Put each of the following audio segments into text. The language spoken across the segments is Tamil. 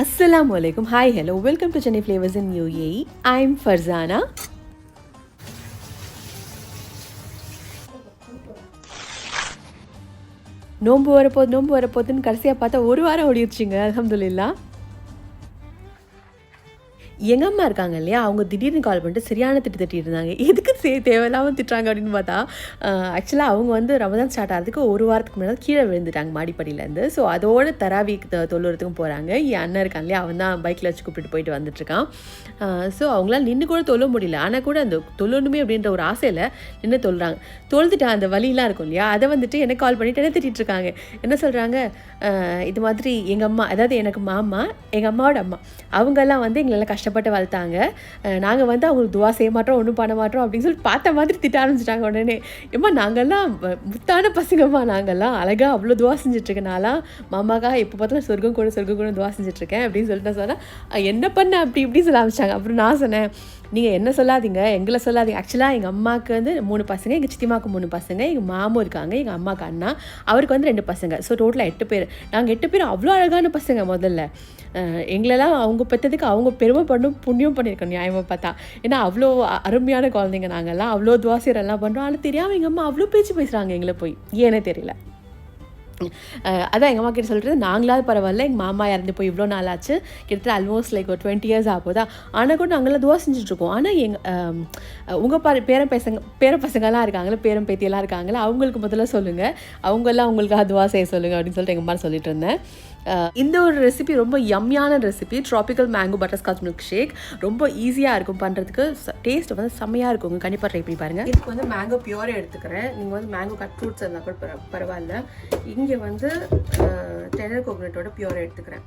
Assalamualaikum. Hi, hello. Welcome to Chennai Flavors in UAE. I'm Farzana. நோம்பு வரப்போகுதுன்னு கடைசியாக பார்த்தா ஒரு வாரம் ஓடிடுச்சுங்க. அல்ஹம்துலில்லாஹ். எங்கள் அம்மா இருக்காங்க இல்லையா, அவங்க திடீர்னு கால் பண்ணிட்டு சரியான திட்டிட்டு இருந்தாங்க. எதுக்கு தேவையில்லாமல் திட்டுறாங்க அப்படின்னு பார்த்தா, ஆக்சுவலாக அவங்க வந்து ரமதான் ஸ்டார்ட் ஆகிறதுக்கு ஒரு வாரத்துக்கு முன்னாடி கீழே விழுந்துட்டாங்க மாடிப்படியிலேருந்து. ஸோ அதோட தராவி தொழுறதுக்கும் போகிறாங்க. என் அண்ணன் இருக்காங்க இல்லையா, அவன் தான் பைக்கில் வச்சு கூப்பிட்டு போயிட்டு வந்துட்டுருக்கான். ஸோ அவங்களால நின்று கூட தொழ முடியல. ஆனால் கூட அந்த தொழணுமே அப்படின்ற ஒரு ஆசையில் நின்று தொழுறாங்க. தொழுதுட்டு அந்த வழியெலாம் இருக்கும் இல்லையா, அதை வந்துட்டு எனக்கு கால் பண்ணிவிட்டு என்ன திட்டிகிட்டு இருக்காங்க. என்ன சொல்கிறாங்க, இது மாதிரி எங்கள் அம்மா, அதாவது எனக்கு மாமா, எங்கள் அம்மாவோட அம்மா, அவங்கெல்லாம் வந்து எங்களெல்லாம் கஷ்டப்பட்டு வளர்த்தாங்க. நாங்கள் வந்து அவங்களுக்கு துவா செய்ய மாட்டோம், ஒன்றும் பண்ண மாட்டோம் அப்படின்னு சொல்லி பார்த்த மாதிரி திட்ட ஆரம்பிச்சிட்டாங்க. உடனே ஏம்மா நாங்கள்லாம் முத்தான பசங்கம்மா, நாங்கள்லாம் அழகாக அவ்வளோ துவா செஞ்சிட்ருக்கேனாலாம், மாமாக்காக எப்போ பார்த்தாலும் சொர்க்கம் கூட துவா செஞ்சிட்ருக்கேன் அப்படின்னு சொல்லிட்டு நான் சொன்னேன். என்ன பண்ண அப்படி இப்படி சொல்ல ஆரம்பிச்சிட்டாங்க. அப்புறம் நான் சொன்னேன், நீங்கள் என்ன சொல்லாதீங்க, எங்களை சொல்லாதீங்க. ஆக்சுவலாக எங்கள் அம்மாவுக்கு வந்து 3 பசங்க, எங்கள் சித்திமாவுக்கு 3 பசங்க, எங்கள் மாமும் இருக்காங்க, எங்கள் அம்மாவுக்கு அண்ணா, அவருக்கு வந்து 2 பசங்க. ஸோ டோட்டலாக 8 பேர். நாங்கள் 8 பேரும் அவ்வளோ அழகான பசங்க. முதல்ல எங்களெல்லாம் அவங்க பெற்றதுக்கு அவங்க பெருமை பண்ணும் புண்ணியம் பண்ணியிருக்கோம் நியாயமாக பார்த்தா. ஏன்னா அவ்வளோ அருமையான குழந்தைங்க நாங்கள்லாம், அவ்வளோ துவாசியரெல்லாம் பண்ணுறோம். ஆனால் தெரியாமல் எங்கள் அம்மா அவ்வளோ பேச்சு பேசுகிறாங்க எங்களை போய், ஏன்னே தெரியல. அதான் எங்கள் அம்மா கிட்ட சொல்கிறது, நாங்களாவது பரவாயில்ல, எங்கள் மாமா இறந்து போய் இவ்வளோ நாள் ஆச்சு, கிட்டத்தட்ட ஆல்மோஸ்ட் லைக் ஒரு 20 years ஆகுதா. ஆனால் கூட நாங்களாம் துவா செஞ்சுட்ருக்கோம். ஆனால் உங்கள் பேர பசங்கள்லாம் இருக்காங்களே, பேரம் பேத்தியெல்லாம் இருக்காங்களே, அவங்களுக்கு முதல்ல சொல்லுங்கள், அவங்கெல்லாம் உங்களுக்காக துவா செய்ய சொல்லுங்கள் அப்படின்னு சொல்லிட்டு எங்கள் அம்மா சொல்லிட்டு இருந்தேன். இந்த ஒரு ரெசிபி ரொம்ப யம்மியான recipe, tropical mango butterscotch milk shake. ரொம்ப ஈஸியாக இருக்கும் பண்ணுறதுக்கு, டேஸ்ட் வந்து செம்மையாக இருக்கும். கண்டிப்பாக ட்ரை பண்ணி பாருங்கள். இதுக்கு வந்து மேங்கோ பியூரே எடுத்துக்கிறேன். நீங்கள் வந்து மேங்கோ கட் ஃப்ரூட்ஸ் இருந்தால் கூட பரவாயில்ல. இங்கே வந்து டெனர் கோகனட்டோட பியூரே எடுத்துக்கிறேன்.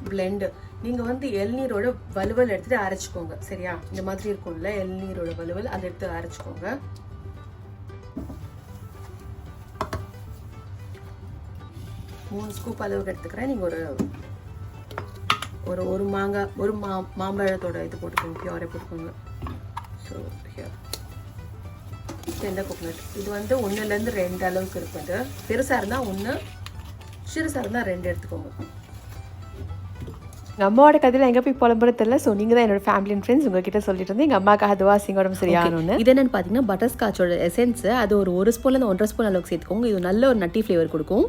பிளெண்டு, நீங்கள் வந்து இளநீரோட வலுவல் எடுத்துகிட்டு அரைச்சிக்கோங்க. சரியா, இந்த மாதிரி இருக்கும்ல இளநீரோட வலுவல், அதை எடுத்து அரைச்சிக்கோங்க. மூணு ஸ்கூப் அளவுக்கு எடுத்துக்கிறேன். நீங்கள் ஒரு மாங்காய், ஒரு மாம்பழத்தோட இது போட்டுக்கோங்க, பியூரே போட்டுக்கோங்க. ஸோ டெண்டர் கோகனட் இது வந்து 1லேருந்து 2 அளவுக்கு இருக்குது. பெருசாக இருந்தால் 1, சிறுசாக இருந்தால் 2 எடுத்துக்கோங்க. எங்கள் அம்மாவோட கதையில் எங்கே போய் புலம்புறது தெரியல. ஸோ நீங்கள் தான் என்னோட ஃபேமிலி அண்ட் ஃப்ரெண்ட்ஸ் உங்ககிட்ட சொல்லிட்டு இருந்தேன் எங்கள் அம்மாக்காக துவாசிங்க உடம்பு சரியாகணும்னு. இது என்னென்னு பார்த்தீங்கன்னா பட்டர்ஸ்காட்சோட எசென்ஸு, அது ஒரு ஸ்பூன்லேருந்து 1.5 ஸ்பூன் அளவுக்கு சேர்த்துக்கோங்க. இது நல்ல ஒரு நட்டி ஃப்ளேவர் கொடுக்கும்.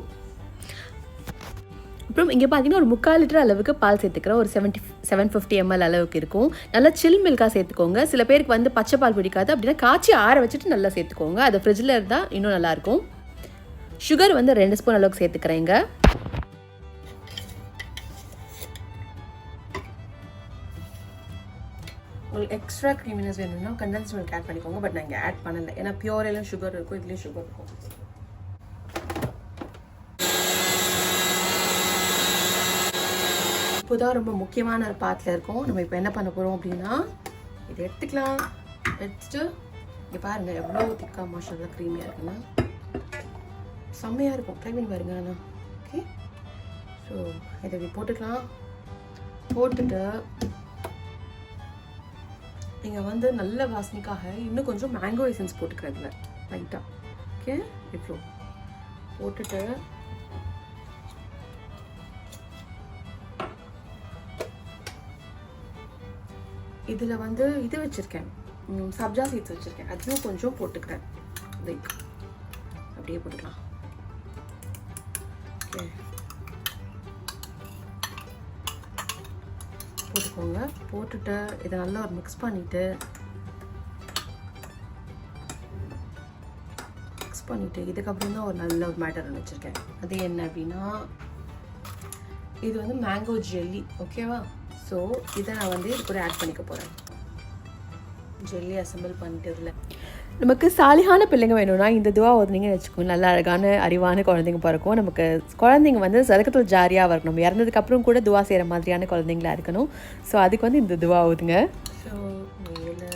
அப்புறம் இங்கே பார்த்தீங்கன்னா ஒரு 3/4 லிட்டர் அளவுக்கு பால் சேர்த்துக்கிறேன். ஒரு 750 ml அளவுக்கு இருக்கும். நல்லா சில் மில்காக சேர்த்துக்கோங்க. சில பேருக்கு வந்து பச்சை பால் பிடிக்காது, அப்படின்னா காய்ச்சி ஆற வச்சுட்டு நல்லா சேர்த்துக்கோங்க. அது ஃப்ரிட்ஜில் இருந்தால் இன்னும் நல்லாயிருக்கும். சுகர் வந்து 2 ஸ்பூன் அளவுக்கு சேர்த்துக்கிறேங்க. உங்களுக்கு எக்ஸ்ட்ரா க்ரீமினஸ் வேணும்னா கண்டென்ஸ் மில்க் ஆட் பண்ணிக்கோங்க. பட் நான் இங்கே ஆட் பண்ணலை, ஏன்னா பியூர்லேயும் சுகர் இருக்கும், இதுலேயும் சுகர் இருக்கும். இப்போதான் ரொம்ப முக்கியமான ஒரு பாத்தில் இருக்கும். நம்ம இப்போ என்ன பண்ண போகிறோம் அப்படின்னா, இதை எடுத்துக்கலாம். எடுத்துட்டு இங்கே பாருங்கள் எவ்வளோ திக்கா மாஷால்லா க்ரீமியாக இருக்குன்னா, செம்மையாக இருக்கும். ட்ரை பண்ணி பாருங்க. ஆனால் ஓகே, ஸோ இதை இப்படி போட்டுக்கலாம். போட்டுட்டு நீங்கள் வந்து நல்ல வாசனைக்காக இன்னும் கொஞ்சம் மேங்கோ எசன்ஸ் போட்டுக்கிறதுல லைட்டாக. ஓகே, இவ்வளோ போட்டுட்டு இதில் வந்து இது வச்சுருக்கேன், சப்ஜா சீட்ஸ் வச்சுருக்கேன், அதுவும் கொஞ்சம் போட்டுக்கிறேன். லைக் அப்படியே போட்டுக்கலாம். ஓகே, போட்டுக்கோங்க. போட்டுட்டு இதை நல்லா ஒரு மிக்ஸ் பண்ணிவிட்டு இதுக்கப்புறம் தான் ஒரு நல்ல ஒரு மேட்டர் ஒன்று வச்சுருக்கேன். அது என்ன அப்படின்னா, இது வந்து மேங்கோ ஜெல்லி. ஓகேவா, ஸோ இதை நான் வந்து இது கூட ஆட் பண்ணிக்க போகிறேன். ஜெல்லி அசம்பிள் பண்ணிட்டு இதில் நமக்கு சாலிகான பிள்ளைங்க வேணும்னா இந்த துவா ஓதுனீங்கன்னு வச்சுக்கோங்க, நல்ல அழகான அறிவான குழந்தைங்க பிறக்கும். நமக்கு குழந்தைங்க வந்து சதக்கத்தில் ஜாரியாக இருக்கணும். நம்ம இறந்ததுக்கப்புறம் கூட துவா செய்கிற மாதிரியான குழந்தைங்களா இருக்கணும். ஸோ அதுக்கு வந்து இந்த துவா ஓதுங்க. ஸோ மேலே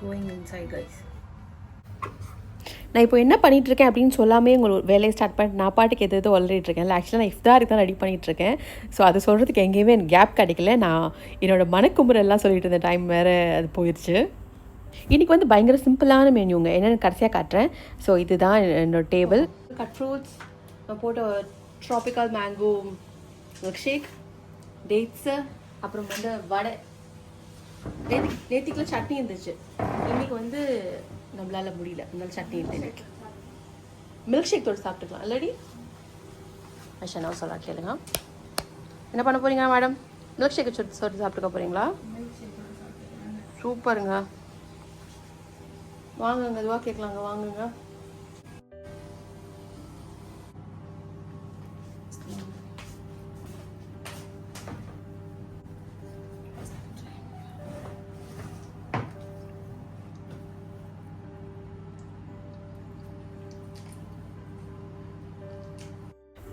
கோயிங் இன்சைட் கைஸ். நான் இப்போ என்ன பண்ணிகிட்ருக்கேன் அப்படின்னு சொல்லாமே உங்களுக்கு வேலையை ஸ்டார்ட் பண்ணிட்டு நான் பாட்டுக்கு எது வளரிட்டுருக்கேன். இல்லை ஆக்சுவலாக நான் இஃப்தாருக்கு தான் ரெடி பண்ணிகிட்ருக்கேன். ஸோ அதை சொல்கிறதுக்கு எங்கேயுமே எனக்கு கேப் கிடைக்கல. நான் என்னோடய மனக்குமுறெல்லாம் சொல்லிட்டு இருந்த டைம் வேறு அது போயிடுச்சு. இன்றைக்கி வந்து பயங்கர சிம்பிளான மெனுங்க, என்னென்னு கடைசியாக காட்டுறேன். ஸோ இதுதான் என்னோடய டேபிள். கட் ஃப்ரூட்ஸ் போட்ட tropical mango milk shake, dates, அப்புறம் வந்து வடை. நேற்றுக்குள்ள சட்னி இருந்துச்சு, இன்றைக்கி வந்து நம்மளால் முடியல, அதனால சட்னி இருந்துச்சு. மில்க் ஷேக் தோடு சாப்பிட்டுக்கலாம் இல்லடி ஐஷா? நான் சொல்ல கேளுங்க, என்ன பண்ண போகிறீங்க மேடம்? மில்க் ஷேக் சொட்டு சாப்பிட்டுக்க போகிறீங்களா? சூப்பருங்க, வாங்குங்க, இதுவாக கேட்கலாங்க, வாங்குங்க.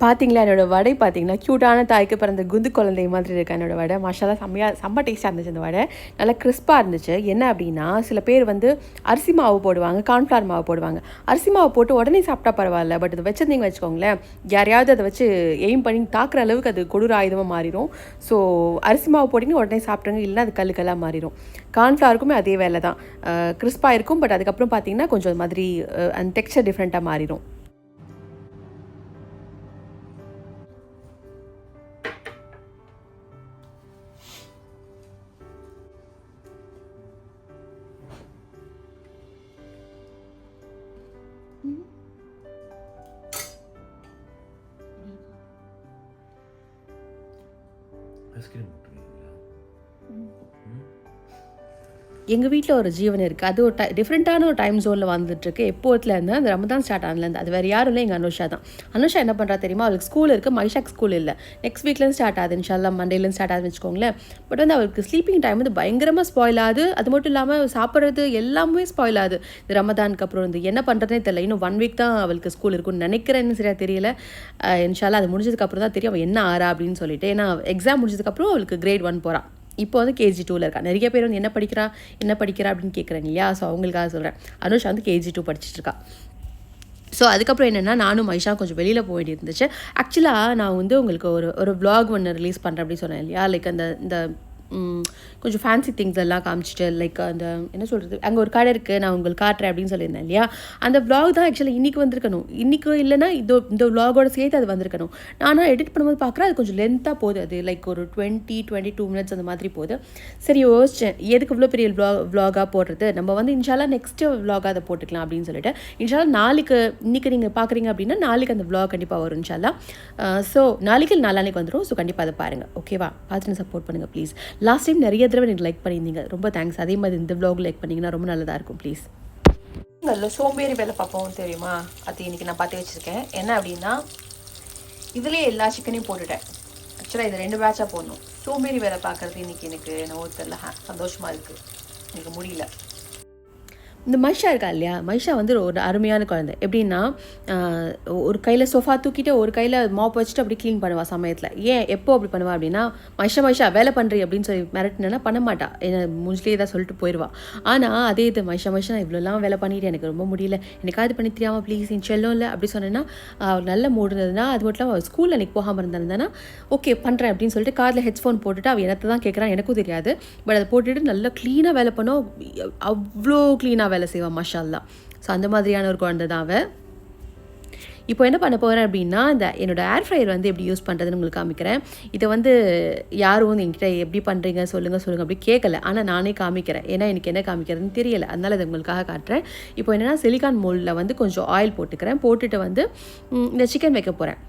பார்த்தீங்களா என்னோடய வடை? பார்த்தீங்கன்னா க்யூட்டான தாய்க்கு பிறந்த குந்து குழந்தை மாதிரி இருக்குது என்னோடய வடை. மாஷாலா செம்ம டேஸ்ட்டாக இருந்துச்சு அந்த வடை, நல்லா கிறிஸ்பாக இருந்துச்சு. என்ன அப்படின்னா, சில பேர் வந்து அரிசி மாவு போடுவாங்க, கார்ன்ஃப்ளவர் மாவு போடுவாங்க. அரிசி மாவு போட்டு உடனே சாப்பிட்டா பரவாயில்ல, பட் இது வச்சுருந்தீங்க வச்சுக்கோங்களேன், யாரையாவது அதை வச்சு எய்ம் பண்ணி தாக்குற அளவுக்கு அது கொடூர ஆயுதமாக மாறிடும். ஸோ அரிசி மாவு போட்டிங்க உடனே சாப்பிட்ருங்க, இல்லைன்னா அது கல்லாக மாறிடும். கார்ன்ஃப்ளவருக்குமே அதே வேலை தான், கிறிஸ்பாக இருக்கும், பட் அதுக்கப்புறம் பார்த்தீங்கன்னா கொஞ்சம் மாதிரி அந்த டெக்ஸ்சர் டிஃப்ரெண்ட்டாக மாறிடும். ஐஸ்கிரீம் எங்கள் வீட்டில் ஒரு ஜீவன் இருக்குது, அது ஒரு டிஃப்ரெண்ட்டான ஒரு டைம் ஜோனில் வந்துட்டுருக்கு. எப்போதுலேருந்து அந்த ரமதான் ஸ்டார்ட் ஆனதுலேருந்து. அது வேறு யாரும் இல்லை, எங்கள் அனுஷா தான். அனுஷா என்ன பண்ணுறா தெரியுமா? அவளுக்கு ஸ்கூல் இருக்குது, மைஷாக்கு ஸ்கூல் இல்லை. நெக்ஸ்ட் வீக்லேருந்து ஸ்டார்ட் ஆகுது, இன்ஷால்லா மண்டேலேருந்து ஸ்டார்ட் ஆகுதுன்னு வச்சுக்கோங்களேன். பட் வந்து அவளுக்கு ஸ்லீப்பிங் டைம் வந்து பயங்கரமாக ஸ்பாயில் ஆகுது. அது மட்டும் இல்லாமல் சாப்பிட்றது எல்லாமே ஸ்பாயில் ஆகுது. இது ரமதானுக்கு அப்புறம் வந்து என்ன பண்ணுறதுனே தெரியல. இன்னும் 1 வீக் தான் அவளுக்கு ஸ்கூல் இருக்குன்னு நினைக்கிறேன்னு சரியாக தெரியல. இன்ஷால்லா அது முடிஞ்சதுக்கப்புறம் தான் தெரியும் அவள் என்ன ஆறா அப்படின்னு சொல்லிட்டு. ஏன்னா எக்ஸாம் முடிஞ்சதுக்கப்புறம் அவளுக்கு கிரேட் 1 போகிறான். இப்போ வந்து KG 2ல் இருக்கா. நிறைய பேர் வந்து என்ன படிக்கிறா அப்படின்னு கேட்குறாங்க இல்லையா? ஸோ அவங்களுக்காக சொல்கிறேன். அனுஷா வந்து KG 2 படிச்சுட்ருக்கா. ஸோ அதுக்கப்புறம் என்னென்னா, நானும் மைஷா கொஞ்சம் வெளியில் போக வேண்டியது இருந்துச்சு. ஆக்சுவலாக நான் வந்து உங்களுக்கு ஒரு vlog ஒன்று ரிலீஸ் பண்ணுறேன் அப்படின்னு சொன்னேன் இல்லையா? லைக் இந்த கொஞ்சம் ஃபேன்சி திங்ஸ் எல்லாம் காமிச்சிட்டு, லைக் அந்த என்ன சொல்கிறது, அங்கே ஒரு கடை இருக்குது, நான் உங்களுக்கு காட்டுறேன் அப்படின்னு சொல்லியிருந்தேன் இல்லையா? அந்த vlog தான் ஆக்சுவலாக இன்றைக்கி வந்திருக்கணும். இன்றைக்கி இல்லைன்னா இந்த vlogோட சேர்த்து அது வந்திருக்கணும். ஆனால் எடிட் பண்ணும்போது பார்க்குறேன் அது கொஞ்சம் லென்த்தாக போகுது. அது லைக் ஒரு 22 மினிட்ஸ் அந்த மாதிரி போகுது. சரி யோசிச்சேன், எதுக்கு இவ்வளோ பெரிய vlog-ஆக போடுறது, நம்ம வந்து இன்ஷால்லா நெக்ஸ்ட்டு vlog அதை போட்டுக்கலாம் அப்படின்னு சொல்லிட்டு, இன்ஷால்லா நாளைக்கு, இன்றைக்கி நீங்கள் பார்க்குறீங்க அப்படின்னா நாளைக்கு அந்த vlog கண்டிப்பாக வரும் இன்ஷால்லா. ஸோ நாளைக்கு நாளானைக்கு வந்துடும். ஸோ கண்டிப்பாக அதை பாருங்கள், ஓகேவா? பார்த்துட்டு சப்போர்ட் பண்ணுங்கள் ப்ளீஸ். லாஸ்ட் டைம் நிறைய தடவை எனக்கு லைக் பண்ணியிருந்தீங்க, ரொம்ப தேங்க்ஸ். அதே மாதிரி இந்த vlog லைக் பண்ணிங்கன்னா ரொம்ப நல்லதாக இருக்கும் ப்ளீஸ். நல்ல சோம்பேறி வேலை பார்ப்போம் தெரியுமா? அது இன்றைக்கி நான் பார்த்து வச்சுருக்கேன். என்ன அப்படின்னா, இதுலேயே எல்லா சிக்கனையும் போட்டுட்டேன். ஆக்சுவலாக இது 2 பேட்சாக போடணும். சோம்பேறி வேலை பார்க்குறது இன்றைக்கி எனக்கு என்னவோ தெரியல, சந்தோஷமாக இருக்குது. எனக்கு முடியல. இந்த மைஷா இருக்கா இல்லையா? மைஷா வந்து ஒரு அருமையான குழந்தை. எப்படின்னா, ஒரு கையில் சோஃபா தூக்கிட்டு ஒரு கையில் மாப் வச்சுட்டு அப்படி க்ளீன் பண்ணுவாள் சமயத்தில். ஏன் எப்போ அப்படி பண்ணுவா அப்படின்னா, மைஷா வேலை பண்ணுறி அப்படின்னு சொல்லி மிரட்டினா பண்ண மாட்டா, என்ன முடிஞ்சிலே தான் சொல்லிட்டு போயிடுவா. ஆனால் அதே இது மைஷா நான் இவ்வளோலாம் வேலை பண்ணிவிட்டு எனக்கு ரொம்ப முடியல, எனக்காவது பண்ணி தெரியாமல் ப்ளீஸ் என் செல்லும் இல்லை அப்படி சொன்னேன்னா, நல்ல மூடு இருந்ததுன்னா, அது மட்டும் இல்லாமல் அவள் ஸ்கூலில் அன்றைக்கி போகாமல் இருந்தானா ஓகே பண்ணுறேன் அப்படின்னு சொல்லிட்டு காதில் ஹெட்ஃபோன் போட்டுட்டு அவள் என்னத்தை தான் கேட்குறான் எனக்கும் தெரியாது. பட் அதை போட்டுட்டு நல்லா க்ளீனாக வேலை பண்ணோம். அவ்வளோ க்ளீனாக வேலை செய்வான் மாஷா அல்லாஹ். ஸோ அந்த மாதிரியான ஒரு குழந்தை தான் அவள். இப்போ என்ன பண்ண போகிறேன் அப்படின்னா, என்னோடய ஏர் ஃப்ரையர் வந்து எப்படி யூஸ் பண்ணுறதுன்னு உங்களுக்கு காமிக்கிறேன். இதை வந்து யாரும் வந்து என்கிட்ட எப்படி பண்ணுறீங்க சொல்லுங்கள் அப்படி கேட்கல. ஆனால் நானே காமிக்கிறேன், ஏன்னா எனக்கு என்ன காமிக்கிறதுன்னு தெரியலை, அதனால் அதை உங்களுக்காக காட்டுறேன். இப்போ என்னென்னா, சிலிக்கான் மோல்டில் வந்து கொஞ்சம் ஆயில் போட்டுக்கிறேன். போட்டுட்டு வந்து இந்த சிக்கன் வைக்க போகிறேன்.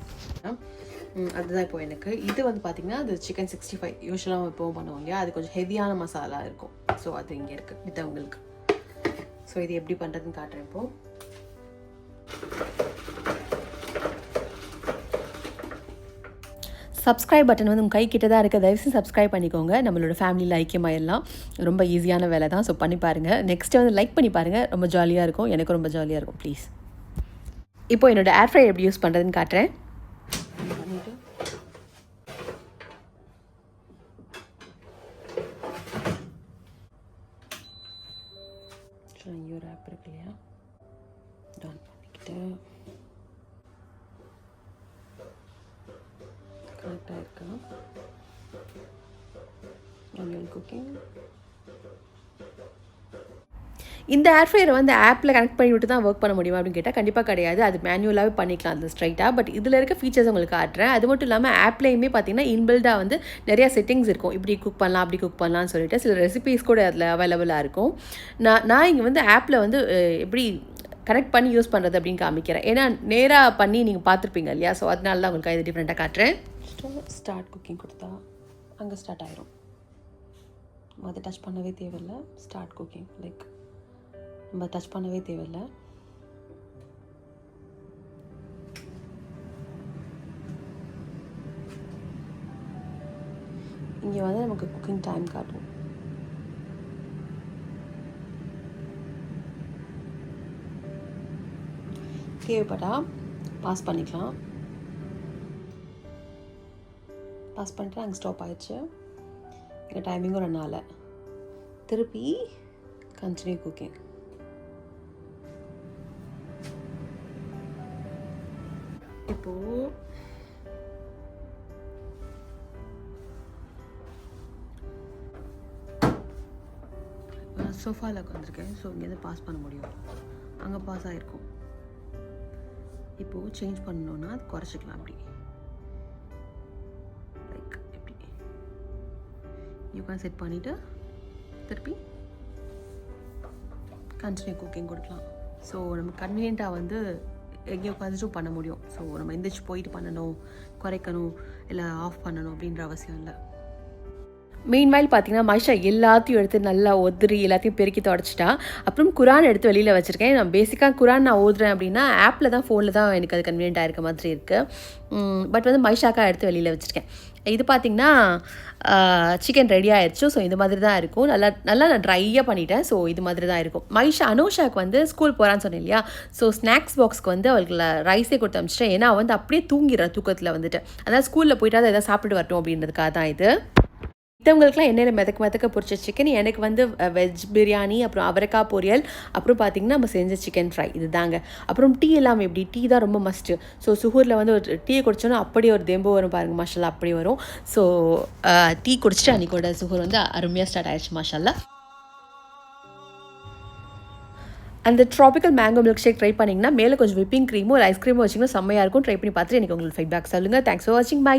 அதுதான் இப்போ எனக்கு இது வந்து பார்த்திங்கன்னா, அது சிக்கன் 65 யூஸ்வலாக எப்போவும் பண்ணுவோம் இல்லையா? அது கொஞ்சம் ஹெவியான மசாலா இருக்கும். ஸோ அது இங்கே இருக்குது இது உங்களுக்கு. ஸோ இது எப்படி பண்ணுறதுன்னு காட்டுறேன் இப்போது. சப்ஸ்கிரைப் பட்டன் வந்து உங்கள் கை கிட்ட தான் இருக்குது, தயவுசெய்து சப்ஸ்கிரைப் பண்ணிக்கோங்க. நம்மளோட ஃபேமிலியில் ஐக்கியமாயிடலாம். ரொம்ப ஈஸியான வேலை தான். ஸோ பண்ணி பாருங்கள். நெக்ஸ்ட்டு வந்து லைக் பண்ணி பாருங்கள், ரொம்ப ஜாலியாக இருக்கும், எனக்கு ரொம்ப ஜாலியாக இருக்கும் ப்ளீஸ். இப்போ என்னோடய ஏர் ஃப்ரையர் எப்படி யூஸ் பண்ணுறதுன்னு காட்டுறேன். ஆப் இருக்கு இல்லையா, டவுன் பண்ணிக்கிட்டு கரெக்டாக இருக்கா மேனுவல் குக்கிங். இந்த ஏர் ஃப்ரையரை வந்து ஆப்பில் கனெக்ட் பண்ணி விட்டு தான் ஒர்க் பண்ண முடியுமா அப்படின்னு கேட்டால் கண்டிப்பாக கிடையாது. அது மேனுவலாகவே பண்ணிக்கலாம் அது ஸ்ட்ரைட்டாக. பட் இதில் இருக்க ஃபீச்சர்ஸ் உங்களுக்கு காட்டுறேன். அது மட்டும் இல்லாமல் ஆப்லேயுமே பார்த்தீங்கன்னா இன்பில்டாக வந்து நிறையா செட்டிங்ஸ் இருக்கும். இப்படி குக் பண்ணலாம் அப்படி குக் பண்ணலாம்னு சொல்லிட்டு சில ரெசிபீஸ் கூட அதில் அவைலபிளாக இருக்கும். நான் இங்கே வந்து ஆப்பில் வந்து எப்படி கனெக்ட் பண்ணி யூஸ் பண்ணுறது அப்படின்னு காமிக்கிறேன். ஏன்னா நேராக பண்ணி நீங்கள் பார்த்துருப்பீங்க இல்லையா? ஸோ அதனால தான் உங்களுக்கு இது டிஃப்ரெண்ட்டாக காட்டுறேன். ஸ்டார்ட் குக்கிங் கொடுத்தா அங்கே ஸ்டார்ட் ஆயிரும். அதை டச் பண்ணவே தேவையில்லை. ஸ்டார்ட் குக்கிங் லைக் நம்ம டச் பண்ணவே தேவையில்லை. இங்கே வந்து நமக்கு குக்கிங் டைம் காட்டும். தேவைப்பட்டா பாஸ் பண்ணிக்கலாம். பாஸ் பண்ணிட்டு அங்கே ஸ்டாப் ஆயிடுச்சு. இங்கே டைமிங்கும் ரன் ஆகலை. திருப்பி கண்டினியூ குக்கிங். இப்போது சோஃபாவில் உட்காந்துருக்கேன். ஸோ இங்கேருந்து பாஸ் பண்ண முடியும். அங்கே பாஸ் ஆகிருக்கும். இப்போது சேஞ்ச் பண்ணணுன்னா அது குறைச்சிக்கலாம். அப்படி லைக் எப்படி யூகான் செட் பண்ணிவிட்டு திருப்பி கண்டினியூ குக்கிங் கொடுக்கலாம். ஸோ நம்ம கன்வீனியண்ட்டாக வந்து எங்கேயும் உட்காந்துட்டும் பண்ண முடியும். ஸோ நம்ம எந்திரிச்சு போயிட்டு பண்ணணும், குறைக்கணும், இல்லை ஆஃப் பண்ணணும் அப்படின்ற அவசியம் இல்லை. மெயின்வைல் பார்த்தீங்கன்னா மைஷா எல்லாத்தையும் எடுத்து நல்லா ஒதுரி எல்லாத்தையும் பெருக்கி தொடச்சிட்டா. அப்புறம் குரான் எடுத்து வெளியில் வச்சுருக்கேன். நான் பேசிக்காக குரான் நான் ஓதுறேன் அப்படின்னா ஆப்பில் தான், ஃபோனில் தான் எனக்கு அது கன்வீனியண்ட்டாக இருக்க மாதிரி இருக்குது. பட் வந்து மைஷாக்காக எடுத்து வெளியில் வச்சுருக்கேன். இது பார்த்திங்கன்னா சிக்கன் ரெடி ஆயிடுச்சு. ஸோ இது மாதிரி தான் இருக்கும். நல்லா நான் ட்ரையாக பண்ணிட்டேன். ஸோ இது மாதிரி தான் இருக்கும். அனுஷாவுக்கு வந்து ஸ்கூல் போகிறான்னு சொன்னேன் இல்லையா? ஸோ ஸ்நாக்ஸ் பாக்ஸ்க்கு வந்து அவளுக்கு ரைஸே கொடுத்து அனுப்பிச்சிட்டேன். ஏன்னா வந்து அப்படியே தூங்கிடுறா தூக்கத்தில் வந்துட்டு. அதாவது ஸ்கூலில் போயிட்டு அதை எதாவது சாப்பிட்டு வரட்டும் அப்படின்றதுக்காக தான் இது. மற்றவங்களுக்குலாம் என்னென்ன மெதக்க பொரிச்ச சிக்கன், எனக்கு வந்து வெஜ் பிரியாணி, அப்புறம் அவரைக்காய் பொரியல், அப்புறம் பார்த்திங்கன்னா நம்ம செஞ்ச சிக்கன் ஃப்ரை இது தாங்க. அப்புறம் டீ எல்லாம் எப்படி, டீ தான் ரொம்ப மஸ்ட்டு. ஸோ சுகூரில் வந்து ஒரு டீயை குடிச்சோன்னா அப்படியே ஒரு தெம்பு வரும் பாருங்கள், மாஷல்லா அப்படி வரும். ஸோ டீ குடிச்சிட்டு அன்றைக்கோட சுகூர் வந்து அருமையாக ஸ்டார்ட் ஆயிடுச்சு மாஷல்லா. அந்த tropical mango milk shake try பண்ணிங்கன்னா மேலே கொஞ்சம் விப்பிங் க்ரீமும் ஒரு ஐஸ்கிரீமும் வச்சிங்கன்னா செம்மையாக இருக்கும். ட்ரை பண்ணி பார்த்துட்டு எனக்கு உங்களுக்கு ஃபீட்பேக் சொல்லுங்கள். தேங்க்ஸ் ஃபார் வாட்சிங். பை.